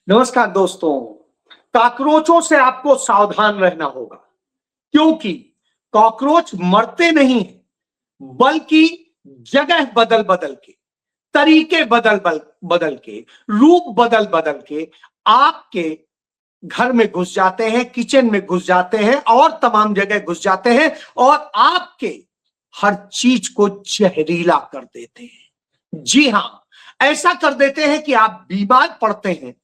नमस्कार दोस्तों। कॉकरोचों से आपको सावधान रहना होगा, क्योंकि कॉकरोच मरते नहीं हैं, बल्कि जगह बदल बदल के, तरीके बदल बदल के, रूप बदल बदल के आपके घर में घुस जाते हैं, किचन में घुस जाते हैं और तमाम जगह घुस जाते हैं और आपके हर चीज को जहरीला कर देते हैं। जी हां, ऐसा कर देते हैं कि आप बीमार पड़ते हैं,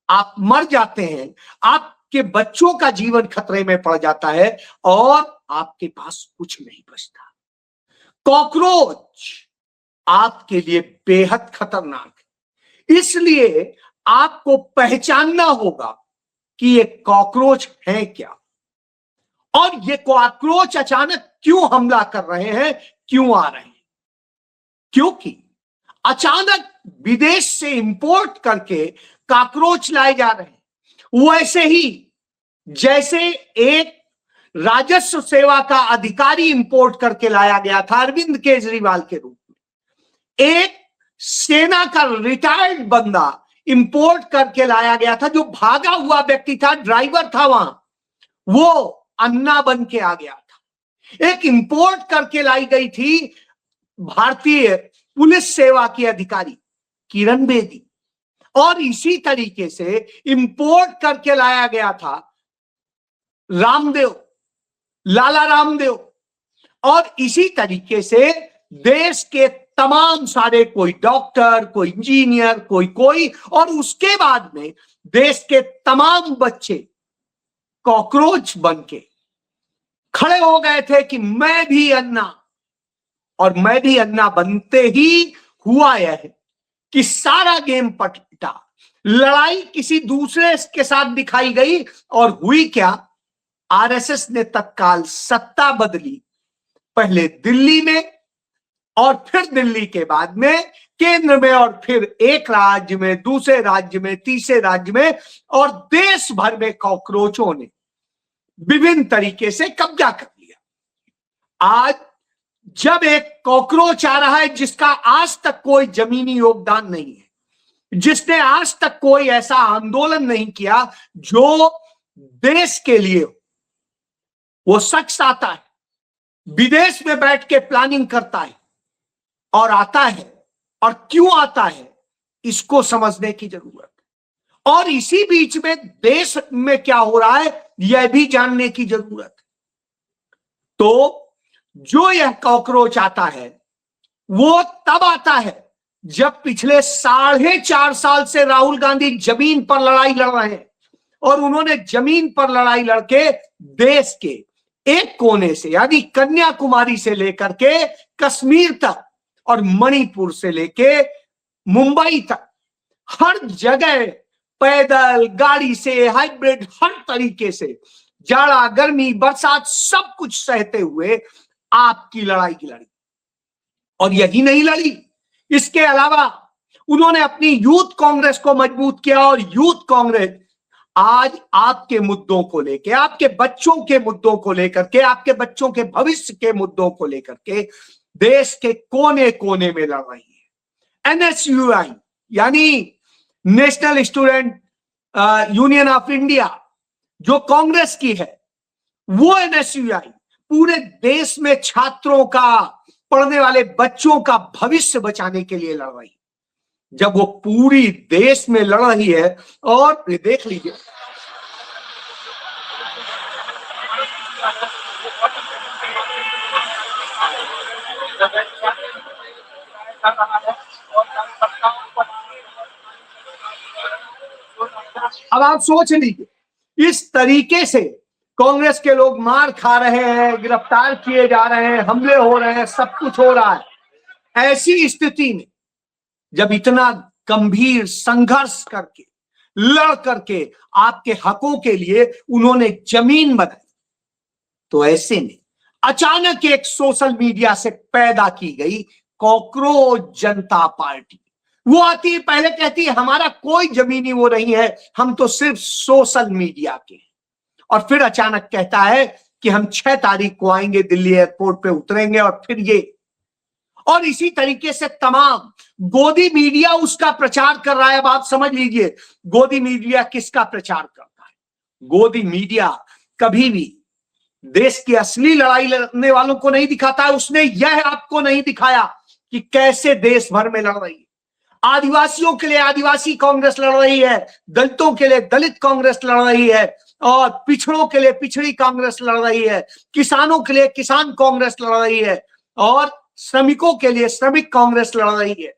आप मर जाते हैं, आपके बच्चों का जीवन खतरे में पड़ जाता है और आपके पास कुछ नहीं बचता। कॉकरोच आपके लिए बेहद खतरनाक है, इसलिए आपको पहचानना होगा कि ये कॉकरोच है क्या और ये कॉकरोच अचानक क्यों हमला कर रहे हैं, क्यों आ रहे हैं। क्योंकि अचानक विदेश से इंपोर्ट करके कॉकरोच लाए जा रहे हैं, वैसे ही जैसे एक राजस्व सेवा का अधिकारी इंपोर्ट करके लाया गया था अरविंद केजरीवाल के रूप में, एक सेना का रिटायर्ड बंदा इंपोर्ट करके लाया गया था, जो भागा हुआ व्यक्ति था, ड्राइवर था वहां, वो अन्ना बन के आ गया था। एक इंपोर्ट करके लाई गई थी भारतीय पुलिस सेवा की अधिकारी किरण बेदी, और इसी तरीके से इंपोर्ट करके लाया गया था रामदेव, लाला रामदेव, और इसी तरीके से देश के तमाम सारे, कोई डॉक्टर, कोई इंजीनियर, कोई और उसके बाद में देश के तमाम बच्चे कॉकरोच बन के खड़े हो गए थे कि मैं भी अन्ना, और मैं भी अन्ना बनते ही हुआ यह है कि सारा गेम पलटा, लड़ाई किसी दूसरे के साथ दिखाई गई और हुई क्या, आरएसएस ने तत्काल सत्ता बदली, पहले दिल्ली में और फिर दिल्ली के बाद में केंद्र में, और फिर एक राज्य में, दूसरे राज्य में, तीसरे राज्य में, और देश भर में कॉकरोचों ने विभिन्न तरीके से कब्जा कर लिया। आज जब एक कॉकरोच आ रहा है जिसका आज तक कोई जमीनी योगदान नहीं है, जिसने आज तक कोई ऐसा आंदोलन नहीं किया जो देश के लिए, वो शख्स आता है, विदेश में बैठ के प्लानिंग करता है और आता है, और क्यों आता है इसको समझने की जरूरत है, और इसी बीच में देश में क्या हो रहा है यह भी जानने की जरूरत है। तो जो यह कॉकरोच आता है वो तब आता है जब पिछले 4.5 साल से राहुल गांधी जमीन पर लड़ाई लड़ रहे हैं, और उन्होंने जमीन पर लड़ाई लड़के देश के एक कोने से, यानी कन्याकुमारी से लेकर के कश्मीर तक और मणिपुर से लेके मुंबई तक, हर जगह पैदल, गाड़ी से, हाइब्रिड, हर तरीके से, जाड़ा, गर्मी, बरसात, सब कुछ सहते हुए आपकी लड़ाई की लड़ी। और यही नहीं लड़ी, इसके अलावा उन्होंने अपनी यूथ कांग्रेस को मजबूत किया, और यूथ कांग्रेस आज आपके मुद्दों को लेके, आपके बच्चों के मुद्दों को लेकर के, आपके बच्चों के भविष्य के मुद्दों को लेकर के देश के कोने कोने में लड़ रही है। एनएसयूआई यानी national student union of India जो कांग्रेस की है, वो एनएसयूआई पूरे देश में छात्रों का, पढ़ने वाले बच्चों का भविष्य बचाने के लिए लड़ रही है। जब वो पूरी देश में लड़ रही है, और ये देख लीजिए, अब आप सोच लीजिए, इस तरीके से कांग्रेस के लोग मार खा रहे हैं, गिरफ्तार किए जा रहे हैं, हमले हो रहे हैं, सब कुछ हो रहा है। ऐसी स्थिति में जब इतना गंभीर संघर्ष करके, लड़ करके आपके हकों के लिए उन्होंने जमीन बनाई, तो ऐसे में अचानक एक सोशल मीडिया से पैदा की गई कॉकरोच जनता पार्टी, वो आती है, पहले कहती है हमारा कोई जमीनी वो नहीं है, हम तो सिर्फ सोशल मीडिया के हैं, और फिर अचानक कहता है कि हम 6 तारीख को आएंगे, दिल्ली एयरपोर्ट पे उतरेंगे, और फिर ये, और इसी तरीके से तमाम गोदी मीडिया उसका प्रचार कर रहा है। अब आप समझ लीजिए गोदी मीडिया किसका प्रचार करता है। गोदी मीडिया कभी भी देश की असली लड़ाई लड़ने वालों को नहीं दिखाता है। उसने यह आपको नहीं दिखाया कि कैसे देश भर में लड़ रही है। आदिवासियों के लिए आदिवासी कांग्रेस लड़ रही है, दलितों के लिए दलित कांग्रेस लड़ रही है, और पिछड़ों के लिए पिछड़ी कांग्रेस लड़ रही है, किसानों के लिए किसान कांग्रेस लड़ रही है, और श्रमिकों के लिए श्रमिक कांग्रेस लड़ रही है।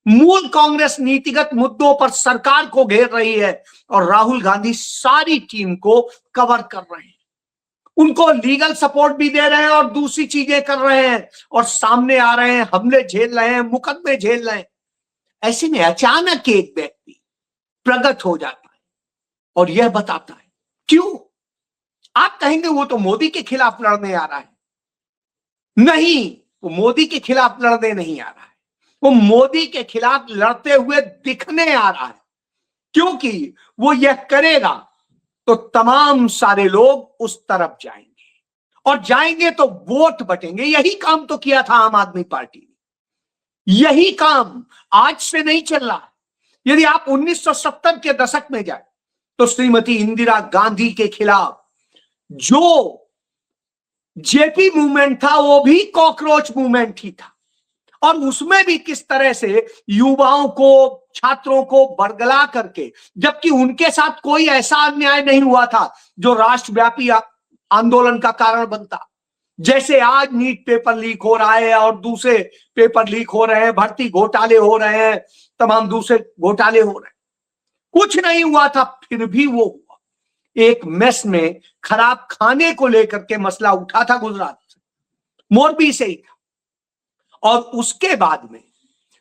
मूल कांग्रेस नीतिगत मुद्दों पर सरकार को घेर रही है और राहुल गांधी सारी टीम को कवर कर रहे हैं, उनको लीगल सपोर्ट भी दे रहे हैं और दूसरी चीजें कर रहे हैं, और सामने आ रहे हैं, हमले झेल रहे हैं, मुकदमे झेल रहे हैं। ऐसे में अचानक एक व्यक्ति प्रकट हो जाता है और यह बताता है क्यों। आप कहेंगे वो तो मोदी के खिलाफ लड़ने आ रहा है। नहीं, वो मोदी के खिलाफ लड़ने नहीं आ रहा है, वो मोदी के खिलाफ लड़ते हुए दिखने आ रहा है, क्योंकि वो यह करेगा तो तमाम सारे लोग उस तरफ जाएंगे, और जाएंगे तो वोट बटेंगे। यही काम तो किया था आम आदमी पार्टी ने, यही काम आज से नहीं चल रहा है। यदि आप 1970 के दशक में जाए तो श्रीमती इंदिरा गांधी के खिलाफ जो जेपी मूवमेंट था वो भी कॉकरोच मूवमेंट ही था, और उसमें भी किस तरह से युवाओं को, छात्रों को बरगला करके, जबकि उनके साथ कोई ऐसा अन्याय नहीं हुआ था जो राष्ट्रव्यापी आंदोलन का कारण बनता। जैसे आज नीट पेपर लीक हो रहा है और दूसरे पेपर लीक हो रहे हैं, भर्ती घोटाले हो रहे हैं, तमाम दूसरे घोटाले हो रहे हैं, कुछ नहीं हुआ था, फिर भी वो हुआ। एक मेस में खराब खाने को लेकर के मसला उठा था गुजरात से, मोरबी से ही था। और उसके बाद में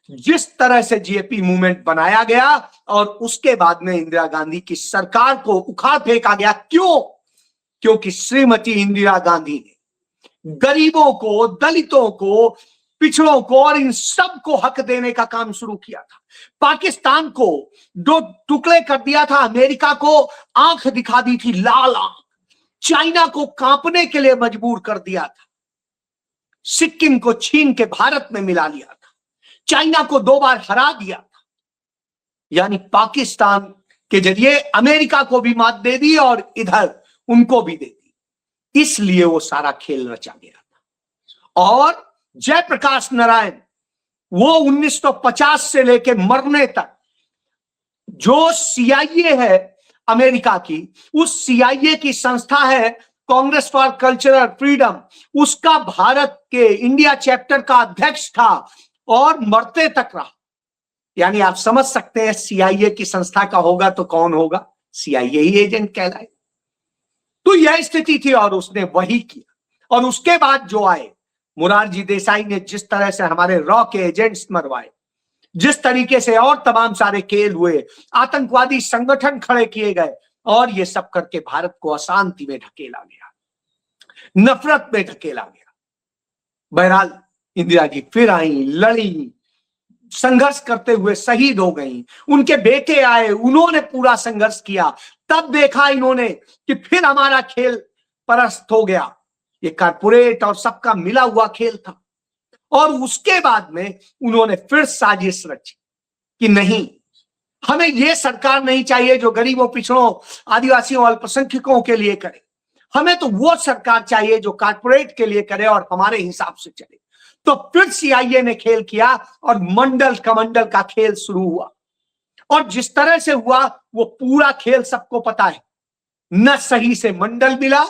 जिस तरह से जेपी मूवमेंट बनाया गया और उसके बाद में इंदिरा गांधी की सरकार को उखाड़ फेंका गया। क्यों? क्योंकि श्रीमती इंदिरा गांधी ने गरीबों को, दलितों को, पिछड़ों को और इन सब को हक देने का काम शुरू किया था। पाकिस्तान को दो टुकड़े कर दिया था, अमेरिका को आंख दिखा दी थी, लाल आंख, चाइना को कांपने के लिए मजबूर कर दिया था, सिक्किम को छीन के भारत में मिला लिया था, चाइना को 2 बार हरा दिया था, यानी पाकिस्तान के जरिए अमेरिका को भी मात दे दी और इधर उनको भी दे दी। इसलिए वो सारा खेल रचा गया था। और जयप्रकाश नारायण वो 1950 से लेके मरने तक जो सीआईए है अमेरिका की, उस सीआईए की संस्था है कांग्रेस फॉर कल्चरल फ्रीडम, उसका भारत के इंडिया चैप्टर का अध्यक्ष था और मरते तक रहा। यानी आप समझ सकते हैं सीआईए की संस्था का होगा तो कौन होगा, सीआईए ही एजेंट कहलाए। तो यह स्थिति थी और उसने वही किया। और उसके बाद जो आए, मुरारजी देसाई ने जिस तरह से हमारे रॉ के एजेंट्स मरवाए, जिस तरीके से और तमाम सारे खेल हुए, आतंकवादी संगठन खड़े किए गए, और ये सब करके भारत को अशांति में ढकेला गया, नफरत में ढकेला गया। बहरहाल इंदिरा जी फिर आई, लड़ी, संघर्ष करते हुए शहीद हो गई। उनके बेटे आए, उन्होंने पूरा संघर्ष किया। तब देखा इन्होंने कि फिर हमारा खेल परास्त हो गया। ये कारपोरेट और सबका मिला हुआ खेल था। और उसके बाद में उन्होंने फिर साजिश रची कि नहीं, हमें ये सरकार नहीं चाहिए जो गरीबों, पिछड़ों, आदिवासियों, अल्पसंख्यकों के लिए करे। हमें तो वो सरकार चाहिए जो कारपोरेट के लिए करे और हमारे हिसाब से चले। तो फिर सीआईए ने खेल किया और मंडल कमंडल का खेल शुरू हुआ। और जिस तरह से हुआ वो पूरा खेल सबको पता है। न सही से मंडल मिला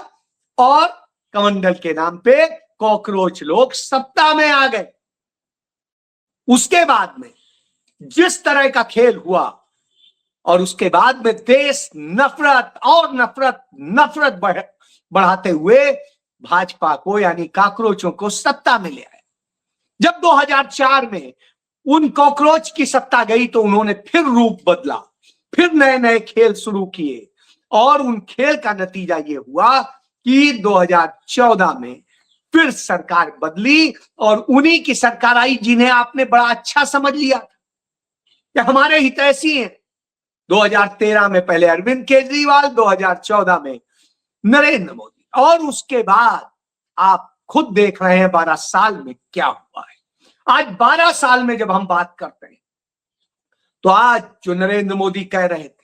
और कमंडल के नाम पे कॉकरोच लोग सत्ता में आ गए। उसके बाद में जिस तरह का खेल हुआ और उसके बाद में देश नफरत और नफरत बढ़ाते हुए भाजपा को, यानी कॉकरोचों को सत्ता में ले आए। जब 2004 में उन कॉकरोच की सत्ता गई तो उन्होंने फिर रूप बदला, फिर नए नए खेल शुरू किए, और उन खेल का नतीजा ये हुआ कि 2014 में फिर सरकार बदली और उन्हीं की सरकार आई जिन्हें आपने बड़ा अच्छा समझ लिया था कि हमारे हितैषी हैं। 2013 में पहले अरविंद केजरीवाल, 2014 में नरेंद्र मोदी, और उसके बाद आप खुद देख रहे हैं 12 साल में क्या हुआ है। आज 12 साल में जब हम बात करते हैं तो आज जो नरेंद्र मोदी कह रहे थे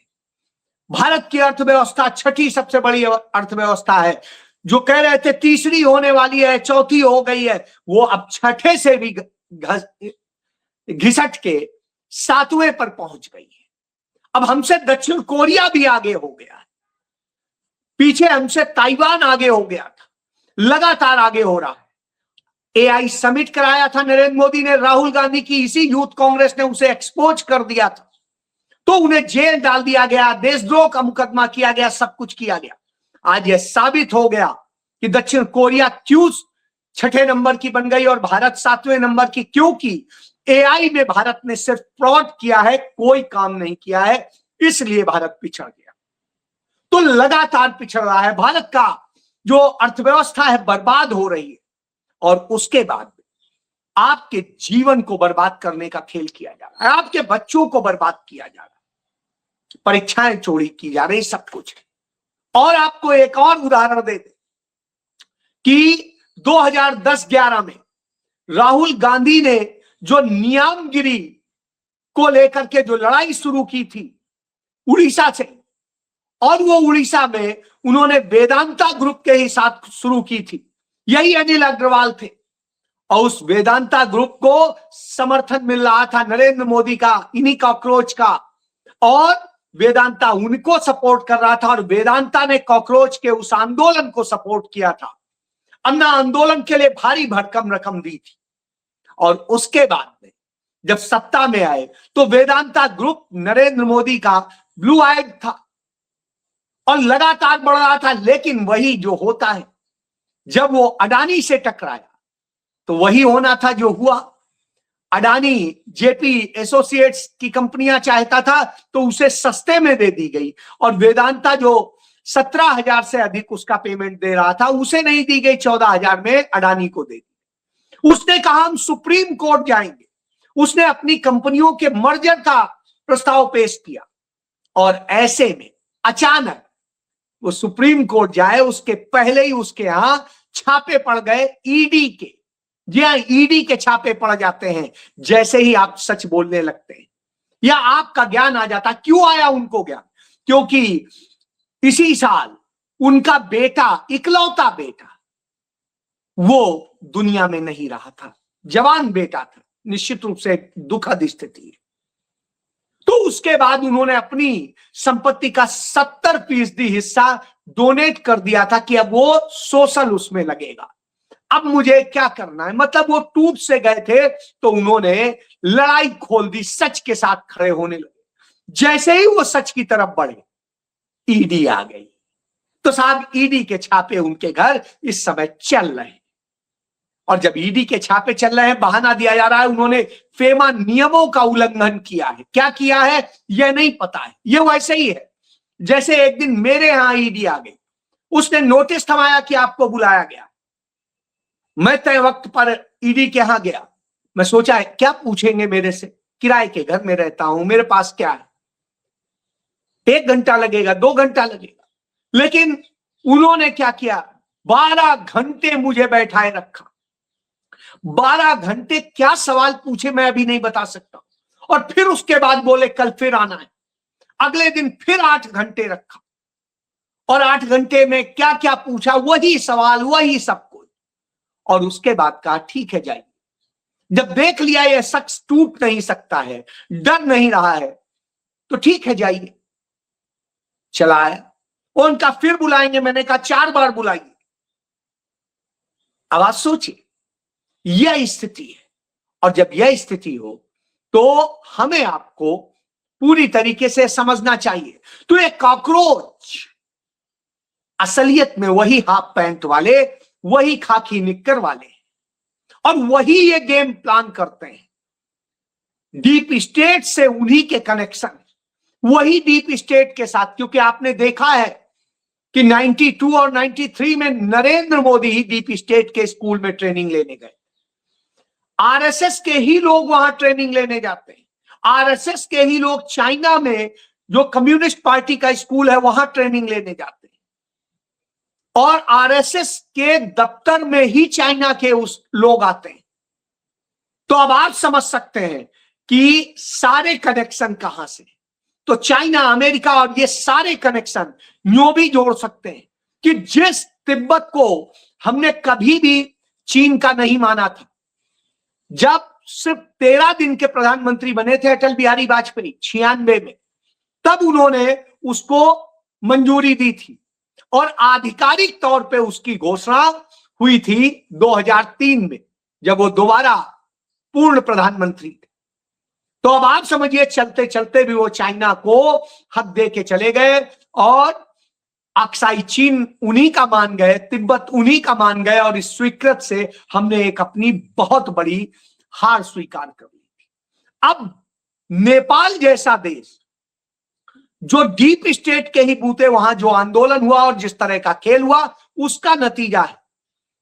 भारत की अर्थव्यवस्था छठी सबसे बड़ी अर्थव्यवस्था है, जो कह रहे थे तीसरी होने वाली है, चौथी हो गई है, वो अब छठे से भी घिसट के सातवें पर पहुंच गई है। अब हमसे दक्षिण कोरिया भी आगे हो गया है, पीछे हमसे ताइवान आगे हो गया था, लगातार आगे हो रहा है। एआई समिट कराया था नरेंद्र मोदी ने, राहुल गांधी की इसी यूथ कांग्रेस ने उसे एक्सपोज कर दिया था, तो उन्हें जेल डाल दिया गया, देशद्रोह का मुकदमा किया गया, सब कुछ किया गया। आज यह साबित हो गया कि दक्षिण कोरिया क्यों छठे नंबर की बन गई और भारत सातवें नंबर की, क्योंकि एआई में भारत ने सिर्फ फ्रॉड किया है, कोई काम नहीं किया है, इसलिए भारत पिछड़ गया। तो लगातार पिछड़ रहा है भारत का जो अर्थव्यवस्था है, बर्बाद हो रही है, और उसके बाद आपके जीवन को बर्बाद करने का खेल किया जा रहा है, आपके बच्चों को बर्बाद किया जा रहा है, परीक्षाएं चोरी की जा रही, सब कुछ है। और आपको एक और उदाहरण दे दे कि 2010-11 में राहुल गांधी ने जो नियामगिरी को लेकर के जो लड़ाई शुरू की थी उड़ीसा से, और वो उड़ीसा में उन्होंने वेदांता ग्रुप के ही साथ शुरू की थी, यही अनिल अग्रवाल थे, और उस वेदांता ग्रुप को समर्थन मिल रहा था नरेंद्र मोदी का, इन्हीं कॉकरोच का, और वेदांता उनको सपोर्ट कर रहा था, और वेदांता ने कॉकरोच के उस आंदोलन को सपोर्ट किया था, अन्ना आंदोलन के लिए भारी भरकम रकम दी थी। और उसके बाद में जब सत्ता में आए तो वेदांता ग्रुप नरेंद्र मोदी का ब्लू आइड था और लगातार बढ़ रहा था। लेकिन वही जो होता है, जब वो अडानी से टकराया तो वही होना था जो हुआ। अडानी जेपी एसोसिएट्स की कंपनियां चाहता था तो उसे सस्ते में दे दी गई, और वेदांता जो 17,000 से अधिक उसका पेमेंट दे रहा था उसे नहीं दी गई, 14,000 में अडानी को दे दी। उसने कहा हम सुप्रीम कोर्ट जाएंगे, उसने अपनी कंपनियों के मर्जर का प्रस्ताव पेश किया, और ऐसे में अचानक वो सुप्रीम कोर्ट जाए उसके पहले ही उसके यहां छापे पड़ गए ईडी के। जी हाँ, ईडी के छापे पड़ जाते हैं जैसे ही आप सच बोलने लगते हैं या आपका ज्ञान आ जाता। क्यों आया उनको ज्ञान? क्योंकि इसी साल उनका बेटा, इकलौता बेटा, वो दुनिया में नहीं रहा था, जवान बेटा था, निश्चित रूप से दुखद स्थिति है। तो उसके बाद उन्होंने अपनी संपत्ति का 70% हिस्सा डोनेट कर दिया था कि अब वो सोशल उसमें लगेगा, अब मुझे क्या करना है। मतलब वो टूट से गए थे तो उन्होंने लड़ाई खोल दी, सच के साथ खड़े होने लगे। जैसे ही वो सच की तरफ बढ़े ईडी आ गई, तो साहब ईडी के छापे उनके घर इस समय चल रहे हैं, और जब ईडी के छापे चल रहे हैं बहाना दिया जा रहा है उन्होंने फेमा नियमों का उल्लंघन किया है। क्या किया है यह नहीं पता है, ये वैसे ही है जैसे एक दिन मेरे यहां ईडी आ गई, उसने नोटिस थमाया कि आपको बुलाया गया। मैं तय वक्त पर ईडी के यहां गया, मैं सोचा है क्या पूछेंगे मेरे से, किराए के घर में रहता हूं, मेरे पास क्या है, 1 घंटा लगेगा, 2 घंटा लगेगा। लेकिन उन्होंने क्या किया, 12 घंटे मुझे बैठाए रखा। 12 घंटे क्या सवाल पूछे मैं अभी नहीं बता सकता, और फिर उसके बाद बोले कल फिर आना है। अगले दिन फिर 8 घंटे रखा, और 8 घंटे में क्या क्या पूछा, वही सवाल, वही सब कुछ, और उसके बाद कहा ठीक है जाइए। जब देख लिया ये शख्स टूट नहीं सकता है, डर नहीं रहा है, तो ठीक है जाइए। चला आया, उनका फिर बुलाएंगे, मैंने कहा 4 बार बुलाइए। अब आप सोचिए यह स्थिति है, और जब यह स्थिति हो तो हमें आपको पूरी तरीके से समझना चाहिए। तो ये कॉकरोच असलियत में वही हाफ पैंट वाले, वही खाकी निक्कर वाले, और वही ये गेम प्लान करते हैं। डीप स्टेट से उन्हीं के कनेक्शन, वही डीप स्टेट के साथ, क्योंकि आपने देखा है कि 92 और 93 में नरेंद्र मोदी ही डीप स्टेट के स्कूल में ट्रेनिंग लेने गए। आरएसएस के ही लोग वहां ट्रेनिंग लेने जाते हैं, आरएसएस के ही लोग चाइना में जो कम्युनिस्ट पार्टी का स्कूल है वहां ट्रेनिंग लेने जाते हैं, और आरएसएस के दफ्तर में ही चाइना के उस लोग आते हैं। तो अब आप समझ सकते हैं कि सारे कनेक्शन कहां से, तो चाइना, अमेरिका और ये सारे कनेक्शन यूं भी जोड़ सकते हैं कि जिस तिब्बत को हमने कभी भी चीन का नहीं माना था, जब सिर्फ 13 दिन के प्रधानमंत्री बने थे अटल बिहारी वाजपेयी 96 में, तब उन्होंने उसको मंजूरी दी थी और आधिकारिक तौर पे उसकी घोषणा हुई थी 2003 में, जब वो दोबारा पूर्ण प्रधानमंत्री थे। तो अब आप समझिए चलते चलते भी वो चाइना को हक दे के चले गए और अक्साई चीन उन्हीं का मान गए, तिब्बत उन्हीं का मान गए, और इस स्वीकृत से हमने एक अपनी बहुत बड़ी हार स्वीकार कर ली थी। अब नेपाल जैसा देश जो डीप स्टेट के ही बूते, वहां जो आंदोलन हुआ और जिस तरह का खेल हुआ, उसका नतीजा है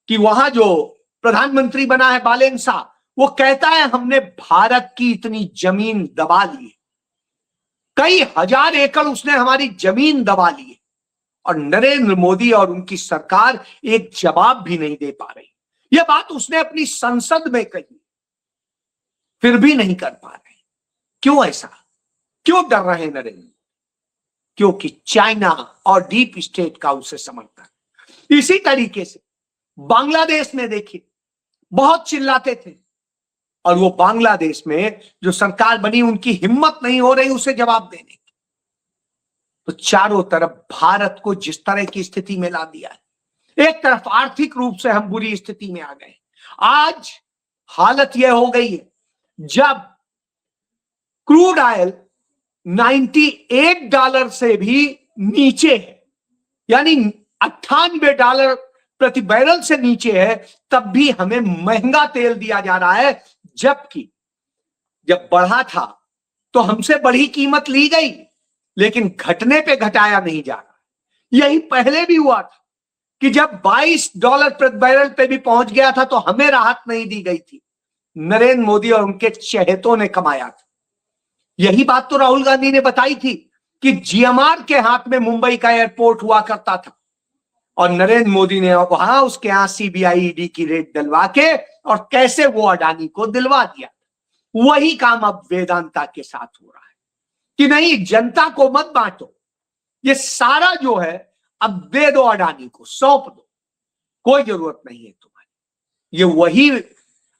कि वहां जो प्रधानमंत्री बना है बालेन शाह, वो कहता है हमने भारत की इतनी जमीन दबा ली, कई हजार एकड़ उसने हमारी जमीन दबा ली, और नरेंद्र मोदी और उनकी सरकार एक जवाब भी नहीं दे पा रही। यह बात उसने अपनी संसद में कही, फिर भी नहीं कर पा रहे। क्यों ऐसा, क्यों डर रहे नरेंद्र मोदी? क्योंकि चाइना और डीप स्टेट का उसे समर्थन। इसी तरीके से बांग्लादेश में देखिए, बहुत चिल्लाते थे, और वो बांग्लादेश में जो सरकार बनी उनकी हिम्मत नहीं हो रही उसे जवाब देने की। तो चारों तरफ भारत को जिस तरह की स्थिति में ला दिया है, एक तरफ आर्थिक रूप से हम बुरी स्थिति में आ गए। आज हालत यह हो गई है, जब क्रूड ऑयल $98 से भी नीचे है, यानी $98 प्रति बैरल से नीचे है, तब भी हमें महंगा तेल दिया जा रहा है, जबकि जब बढ़ा था तो हमसे बड़ी कीमत ली गई, लेकिन घटने पे घटाया नहीं जा रहा। यही पहले भी हुआ था कि जब $22 प्रति बैरल पे भी पहुंच गया था तो हमें राहत नहीं दी गई थी, नरेंद्र मोदी और उनके चहेतों ने कमाया था। यही बात तो राहुल गांधी ने बताई थी कि जीएमआर के हाथ में मुंबई का एयरपोर्ट हुआ करता था, और नरेंद्र मोदी ने वहां उसके यहां सीबीआई ईडी की रेड डलवा के और कैसे वो अडानी को दिलवा दिया। वही काम अब वेदांता के साथ हो रहा है कि नहीं, जनता को मत बांटो, ये सारा जो है अब दे दो अडानी को, सौंप दो, कोई जरूरत नहीं है तुम्हारी। ये वही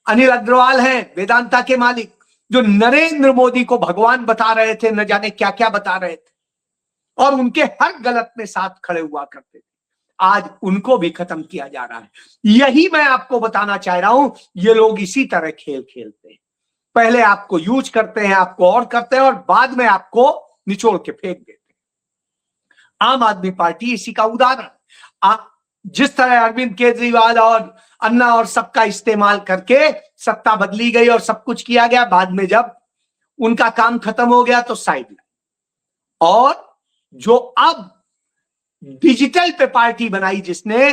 अनिल अग्रवाल है, वेदांता के मालिक, जो नरेंद्र मोदी को भगवान बता रहे थे, न जाने क्या क्या बता रहे थे, और उनके हर गलत में साथ खड़े हुआ करते थे। आज उनको भी खत्म किया जा रहा है। यही मैं आपको बताना चाह रहा हूं, ये लोग इसी तरह खेल खेलते हैं। पहले आपको यूज करते हैं, आपको और करते हैं, और बाद में आपको निचोड़ के फेंक देते हैं। आम आदमी पार्टी इसी का उदाहरण। जिस तरह अरविंद केजरीवाल और अन्ना और सबका इस्तेमाल करके सत्ता बदली गई और सब कुछ किया गया, बाद में जब उनका काम खत्म हो गया तो साइड लाइन। और जो अब डिजिटल पे पार्टी बनाई जिसने,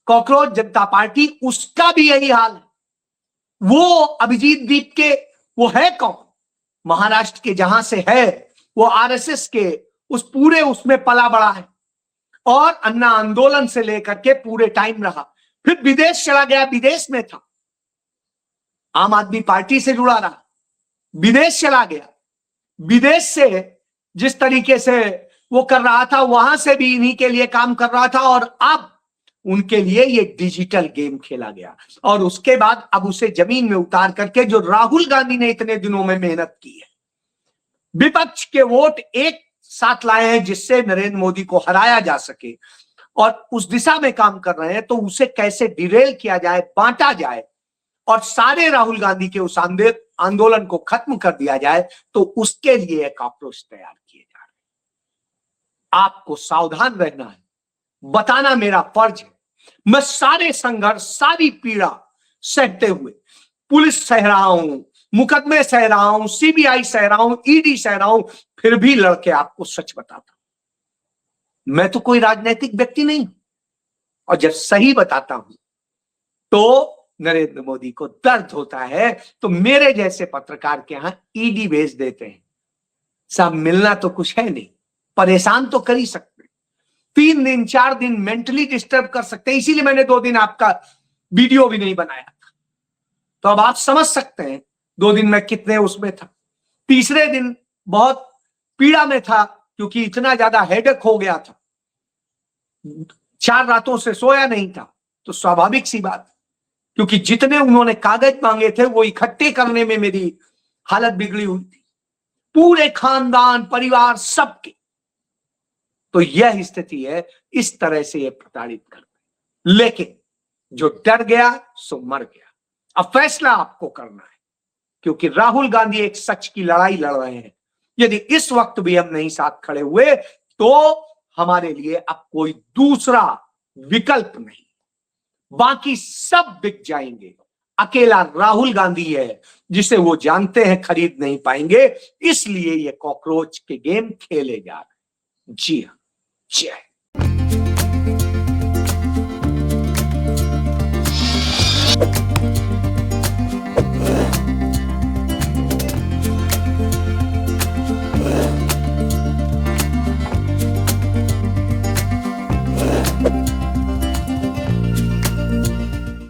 कॉकरोच जनता पार्टी, उसका भी यही हाल है। वो अभिजीत दीप के, वो है कौन? महाराष्ट्र के जहां से है, वो आरएसएस के उस पूरे उसमें पला बड़ा है, और अन्ना आंदोलन से लेकर के पूरे टाइम रहा, फिर विदेश चला गया, विदेश में था, आम आदमी पार्टी से जुड़ा रहा, विदेश चला गया, विदेश से जिस तरीके से वो कर रहा था वहां से भी इन्हीं के लिए काम कर रहा था, और अब उनके लिए ये डिजिटल गेम खेला गया। और उसके बाद अब उसे जमीन में उतार करके, जो राहुल गांधी ने इतने दिनों में मेहनत की है, विपक्ष के वोट एक साथ लाए हैं जिससे नरेंद्र मोदी को हराया जा सके, और उस दिशा में काम कर रहे हैं, तो उसे कैसे डिरेल किया जाए, बांटा जाए, और सारे राहुल गांधी के उस आंदोलन को खत्म कर दिया जाए, तो उसके लिए एक अप्रोच तैयार किए जा रहे हैं। आपको सावधान रहना है, बताना मेरा फर्ज है। मैं सारे संघर्ष, सारी पीड़ा सहते हुए, पुलिस सह रहा हूं, मुकदमे सह रहा हूं, सीबीआई सह रहा हूं, ईडी सह रहा हूं, फिर भी लड़के आपको सच बताता हूं। मैं तो कोई राजनीतिक व्यक्ति नहीं, और जब सही बताता हूं तो नरेंद्र मोदी को दर्द होता है, तो मेरे जैसे पत्रकार के यहां ईडी भेज देते हैं। साहब मिलना तो कुछ है नहीं, परेशान तो कर ही सकते, 3 दिन 4 दिन मेंटली डिस्टर्ब कर सकते हैं, इसीलिए मैंने 2 दिन आपका वीडियो भी नहीं बनाया था। तो अब आप समझ सकते हैं 2 दिन में कितने उसमें था। तीसरे दिन बहुत पीड़ा में था क्योंकि इतना ज्यादा हेडेक हो गया था, 4 रातों से सोया नहीं था। तो स्वाभाविक सी बात, क्योंकि जितने उन्होंने कागज मांगे थे वो इकट्ठे करने में मेरी हालत बिगड़ी हुई थी, पूरे खानदान परिवार सबके। तो यह स्थिति है, इस तरह से ये प्रताड़ित करते। लेकिन जो डर गया सो मर गया। अब फैसला आपको करना है, क्योंकि राहुल गांधी एक सच की लड़ाई लड़ रहे हैं। यदि इस वक्त भी हम नहीं साथ खड़े हुए तो हमारे लिए अब कोई दूसरा विकल्प नहीं, बाकी सब बिक जाएंगे। अकेला राहुल गांधी है जिसे वो जानते हैं खरीद नहीं पाएंगे, इसलिए ये कॉकरोच के गेम खेले जा रहे हैं। जी हां, जय